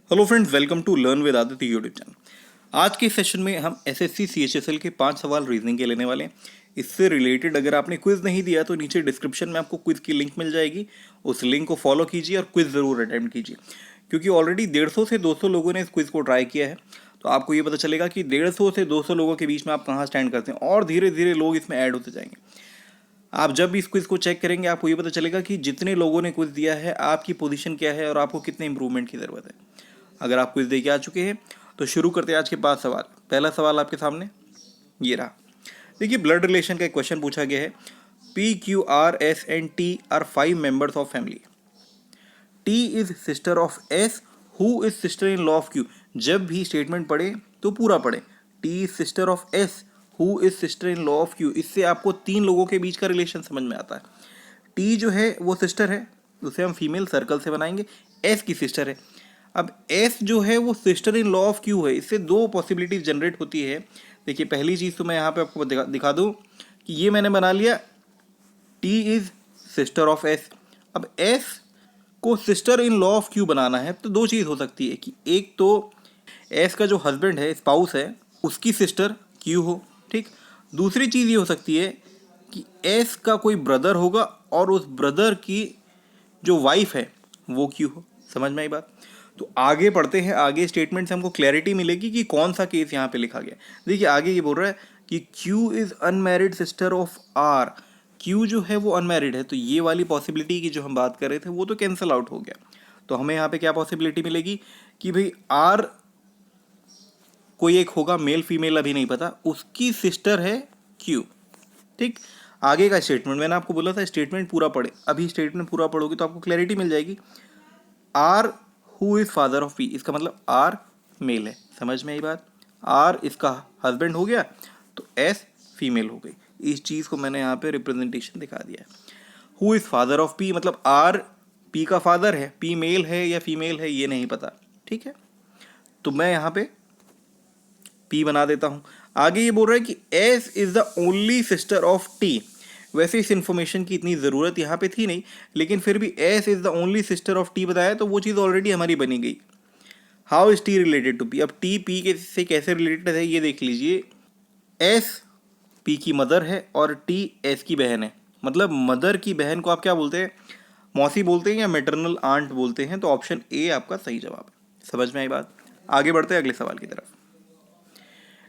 Hello friends, welcome to learn with Aditya YouTube channel. आज के session में हम एसएससी सीएचएसएल के 5 सवाल रीजनिंग के लेने वाले हैं। इससे रिलेटेड अगर आपने क्विज नहीं दिया तो नीचे डिस्क्रिप्शन में आपको क्विज की लिंक मिल जाएगी। उस लिंक को फॉलो कीजिए और क्विज ज़रूर अटेम्प्ट कीजिए, क्योंकि ऑलरेडी 150 से 200 लोगों ने इस क्विज को ट्राई किया है। तो आपको ये पता चलेगा कि 150 से 200 लोगों के बीच में आप कहाँ स्टैंड करते हैं, और धीरे धीरे लोग इसमें ऐड होते जाएंगे। आप जब भी इस क्विज को चेक करेंगे आपको ये पता चलेगा कि जितने लोगों ने क्विज दिया है आपकी पोजीशन क्या है और आपको कितने इंप्रूवमेंट की ज़रूरत है। अगर आप क्विज दे के आ चुके हैं तो शुरू करते हैं आज के 5 सवाल। पहला सवाल आपके सामने ये रहा। देखिए, ब्लड रिलेशन का एक क्वेश्चन पूछा गया है। P Q R S and T R 5 members of family. T is sister of S who is sister in law of Q. जब भी स्टेटमेंट पढ़े तो पूरा पढ़े। T is sister of S who is sister in law of Q. इससे आपको 3 लोगों के बीच का रिलेशन समझ में आता है। टी जो है वो सिस्टर है, उसे हम फीमेल सर्कल से बनाएंगे। एस की सिस्टर है। अब एस जो है वो sister in law of Q है। इससे 2 पॉसिबिलिटीज जनरेट होती है। देखिए, पहली चीज़ तो मैं यहाँ पे आपको दिखा दूँ कि ये मैंने बना लिया T is sister of S. अब एस को sister in law of Q बनाना है तो 2 चीज़ हो सकती है कि एक तो एस का जो हस्बैंड है, स्पाउस है, उसकी सिस्टर क्यू हो। ठीक। दूसरी चीज़ ये हो सकती है कि एस का कोई ब्रदर होगा और उस ब्रदर की जो वाइफ है वो क्यू हो। समझ में आई बात? तो आगे पढ़ते हैं। आगे स्टेटमेंट से हमको क्लैरिटी मिलेगी कि कौन सा केस यहाँ पे लिखा गया। देखिए, आगे ये बोल रहा है कि Q is unmarried sister of R. Q जो है वो अनमैरिड है, तो ये वाली पॉसिबिलिटी की जो हम बात कर रहे थे वो तो कैंसिल आउट हो गया। तो हमें यहाँ पे क्या पॉसिबिलिटी मिलेगी कि भाई आर कोई एक होगा, मेल फीमेल अभी नहीं पता, उसकी सिस्टर है क्यू। ठीक। आगे का स्टेटमेंट मैंने आपको बोला था स्टेटमेंट पूरा पढ़े। अभी स्टेटमेंट पूरा पढ़ोगे तो आपको क्लैरिटी मिल जाएगी। R who is father of P, इसका मतलब आर मेल है। समझ में आई बात? आर इसका हस्बैंड हो गया तो एस फीमेल हो गई। इस चीज़ को मैंने यहाँ पे रिप्रेजेंटेशन दिखा दिया है। Who is father of P मतलब आर पी का फादर है। पी मेल है या फीमेल है ये नहीं पता। ठीक है, तो मैं यहाँ पे पी बना देता हूँ। आगे ये बोल रहा है कि S is the only sister of T. वैसे इस इंफॉर्मेशन की इतनी ज़रूरत यहाँ पे थी नहीं, लेकिन फिर भी S is the only sister of T बताया तो वो चीज़ ऑलरेडी हमारी बनी गई। How is T related to P. अब टी पी के से कैसे रिलेटेड है ये देख लीजिए। एस पी की मदर है और टी एस की बहन है। मतलब मदर की बहन को आप क्या बोलते हैं? मौसी बोलते हैं या मेटरनल आंट बोलते हैं। तो ऑप्शन ए आपका सही जवाब है। समझ में आई बात? आगे बढ़ते हैं अगले सवाल की तरफ।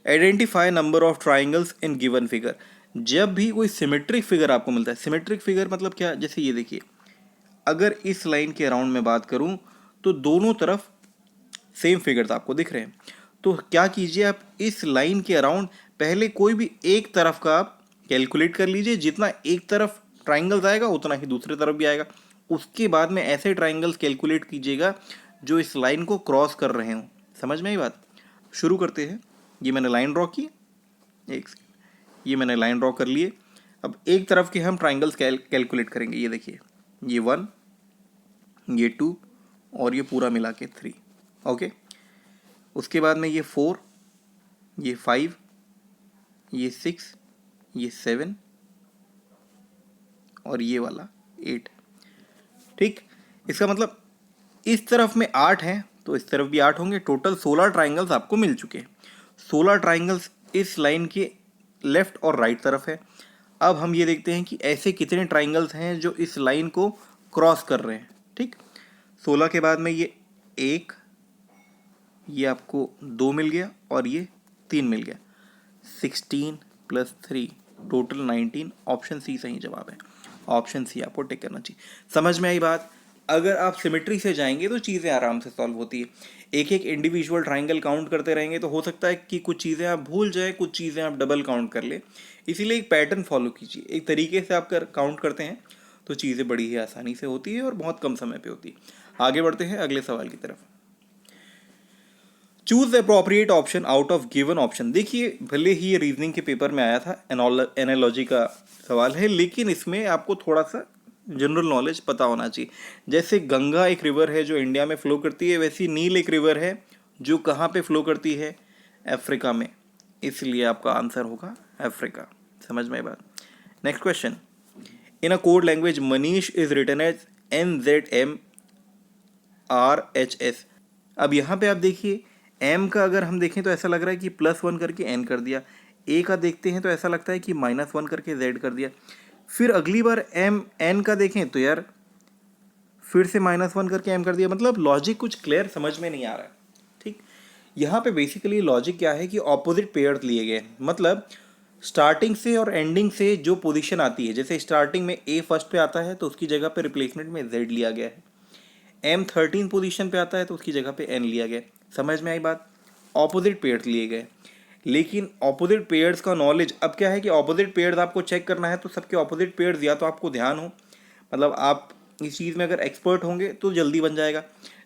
Identify number of triangles in given figure. जब भी कोई सिमेट्रिक फिगर आपको मिलता है, सिमेट्रिक फिगर मतलब क्या? जैसे ये देखिए, अगर इस लाइन के अराउंड में बात करूं तो दोनों तरफ सेम फिगर्स आपको दिख रहे हैं। तो क्या कीजिए, आप इस लाइन के अराउंड पहले कोई भी एक तरफ का आप कैलकुलेट कर लीजिए। जितना एक तरफ ट्राइंगल्स आएगा उतना ही दूसरी तरफ भी आएगा। उसके बाद में ऐसे ट्राइंगल्स कैलकुलेट कीजिएगा जो इस लाइन को क्रॉस कर रहे हों। समझ में आई बात? शुरू करते हैं। ये मैंने लाइन ड्रॉ की, एक ये मैंने लाइन ड्रॉ कर लिए। अब एक तरफ के हम ट्राइंगल्स कैलकुलेट करेंगे। ये देखिए, ये 1, ये 2 और ये पूरा मिला के 3। ओके। उसके बाद में ये 4, ये 5, ये 6, ये 7 और ये वाला 8। ठीक। इसका मतलब इस तरफ में 8 हैं तो इस तरफ भी 8 होंगे। टोटल 16 ट्राइंगल्स आपको मिल चुके हैं। 16 ट्राइंगल्स इस लाइन के लेफ्ट और राइट तरफ है। अब हम ये देखते हैं कि ऐसे कितने ट्राइंगल्स हैं जो इस लाइन को क्रॉस कर रहे हैं। ठीक। 16 के बाद में ये 1, ये आपको 2 मिल गया और ये 3 मिल गया। 16 + 3 टोटल 19। ऑप्शन सी सही जवाब है। ऑप्शन सी आपको टिक करना चाहिए। समझ में आई बात? अगर आप सिमेट्री से जाएंगे तो चीज़ें आराम से सॉल्व होती है। एक एक इंडिविजुअल ट्राइंगल काउंट करते रहेंगे तो हो सकता है कि कुछ चीज़ें आप भूल जाए, कुछ चीज़ें आप डबल काउंट कर ले। इसीलिए एक पैटर्न फॉलो कीजिए। एक तरीके से आप काउंट करते हैं तो चीज़ें बड़ी ही आसानी से होती है और बहुत कम समय पे होती है। आगे बढ़ते हैं अगले सवाल की तरफ। Choose the appropriate option out of given option. देखिए, भले ही ये रीजनिंग के पेपर में आया था, एनालॉजी का सवाल है, लेकिन इसमें आपको थोड़ा सा जनरल नॉलेज पता होना चाहिए। जैसे गंगा एक रिवर है जो इंडिया में फ्लो करती है, वैसी नील एक रिवर है जो कहाँ पे फ्लो करती है? अफ्रीका में। इसलिए आपका आंसर होगा अफ्रीका। समझ में बात? Next question. In a code language Manish is written as NZMRHS। अब यहाँ पे आप देखिए m का अगर हम देखें तो ऐसा लग रहा है कि +1 करके n कर दिया, a का देखते हैं तो ऐसा लगता है कि -1 करके z कर दिया, फिर अगली बार n का देखें तो यार फिर से -1 करके m कर दिया। मतलब लॉजिक कुछ क्लियर समझ में नहीं आ रहा है। ठीक, यहाँ पे बेसिकली लॉजिक क्या है कि ऑपोजिट पेयर्स लिए गए, मतलब स्टार्टिंग से और एंडिंग से जो पोजीशन आती है, जैसे स्टार्टिंग में a फर्स्ट पे आता है तो उसकी जगह पे रिप्लेसमेंट में z लिया गया है, m 13 पोजीशन पे आता है तो उसकी जगह पे n लिया गया। समझ में आई बात? ऑपोजिट पेयर्स लिए गए। लेकिन ऑपोजिट पेयर्स का नॉलेज अब क्या है कि ऑपोजिट पेयर्स आपको चेक करना है तो सबके ऑपोजिट पेयर्स या तो आपको ध्यान हो, मतलब आप इस चीज़ में अगर एक्सपर्ट होंगे तो जल्दी बन जाएगा।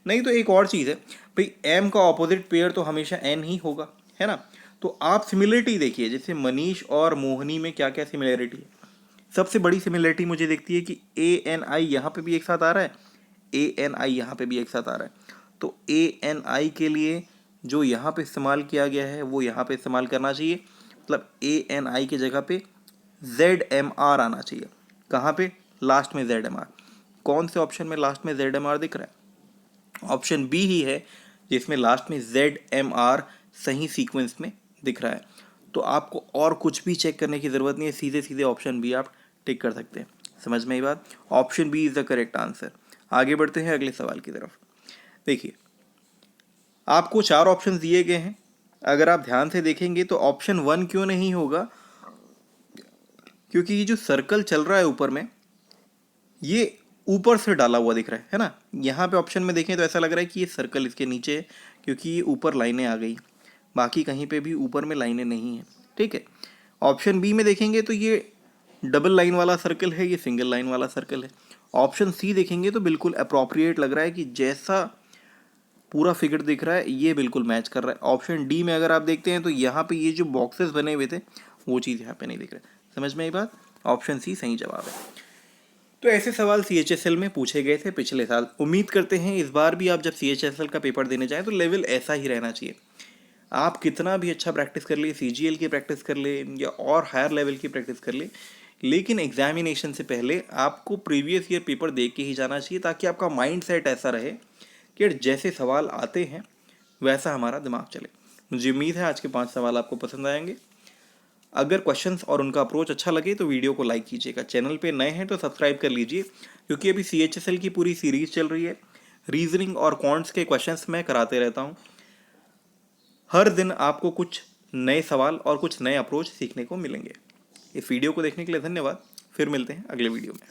नहीं तो एक और चीज़ है भाई, m का ऑपोजिट पेयर तो हमेशा n ही होगा, है ना। तो आप सिमिलरिटी देखिए, जैसे मनीष और मोहनी में क्या क्या सिमिलरिटी है। सबसे बड़ी सिमिलरिटी मुझे दिखती है कि ANI यहाँ पे भी एक साथ आ रहा है, ANI यहाँ पे भी एक साथ आ रहा है। तो ANI के लिए जो यहाँ पे इस्तेमाल किया गया है वो यहाँ पे इस्तेमाल करना चाहिए, मतलब ANI की जगह पे ZMR आना चाहिए। कहाँ पे? लास्ट में ZMR। कौन से ऑप्शन में लास्ट में ZMR दिख रहा है? ऑप्शन बी ही है जिसमें लास्ट में ZMR सही सीक्वेंस में दिख रहा है। तो आपको और कुछ भी चेक करने की ज़रूरत नहीं है, सीधे सीधे ऑप्शन बी आप टिक कर सकते हैं। समझ में आई बात? Option B is the correct answer. आगे बढ़ते हैं अगले सवाल की तरफ। देखिए, आपको 4 ऑप्शन दिए गए हैं। अगर आप ध्यान से देखेंगे तो ऑप्शन 1 क्यों नहीं होगा, क्योंकि ये जो सर्कल चल रहा है ऊपर में, ये ऊपर से डाला हुआ दिख रहा है ना। यहाँ पे ऑप्शन में देखें तो ऐसा लग रहा है कि ये सर्कल इसके नीचे है, क्योंकि ये ऊपर लाइनें आ गई, बाकी कहीं पे भी ऊपर में लाइनें नहीं है। ठीक है। ऑप्शन बी में देखेंगे तो ये डबल लाइन वाला सर्कल है, ये सिंगल लाइन वाला सर्कल है। ऑप्शन सी देखेंगे तो बिल्कुल अप्रोप्रिएट लग रहा है कि जैसा पूरा फिगर दिख रहा है ये बिल्कुल मैच कर रहा है। ऑप्शन डी में अगर आप देखते हैं तो यहाँ पे ये जो बॉक्सेस बने हुए थे वो चीज़ यहाँ पे नहीं दिख रहा है। समझ में आई बात? ऑप्शन सी सही जवाब है। तो ऐसे सवाल CHSL में पूछे गए थे पिछले साल। उम्मीद करते हैं इस बार भी आप जब CHSL का पेपर देने जाएं तो लेवल ऐसा ही रहना चाहिए। आप कितना भी अच्छा प्रैक्टिस कर ले, CGL की प्रैक्टिस कर ले या और हायर लेवल की प्रैक्टिस कर ले, लेकिन एग्जामिनेशन से पहले आपको प्रीवियस ईयर पेपर देख के ही जाना चाहिए, ताकि आपका माइंड सेट ऐसा रहे कि जैसे सवाल आते हैं वैसा हमारा दिमाग चले। मुझे उम्मीद है आज के 5 सवाल आपको पसंद आएंगे। अगर क्वेश्चंस और उनका अप्रोच अच्छा लगे तो वीडियो को लाइक कीजिएगा। चैनल पे नए हैं तो सब्सक्राइब कर लीजिए, क्योंकि अभी CHSL की पूरी सीरीज चल रही है। रीजनिंग और क्वांट्स के क्वेश्चंस मैं कराते रहता हूँ। हर दिन आपको कुछ नए सवाल और कुछ नए अप्रोच सीखने को मिलेंगे। इस वीडियो को देखने के लिए धन्यवाद। फिर मिलते हैं अगले वीडियो में।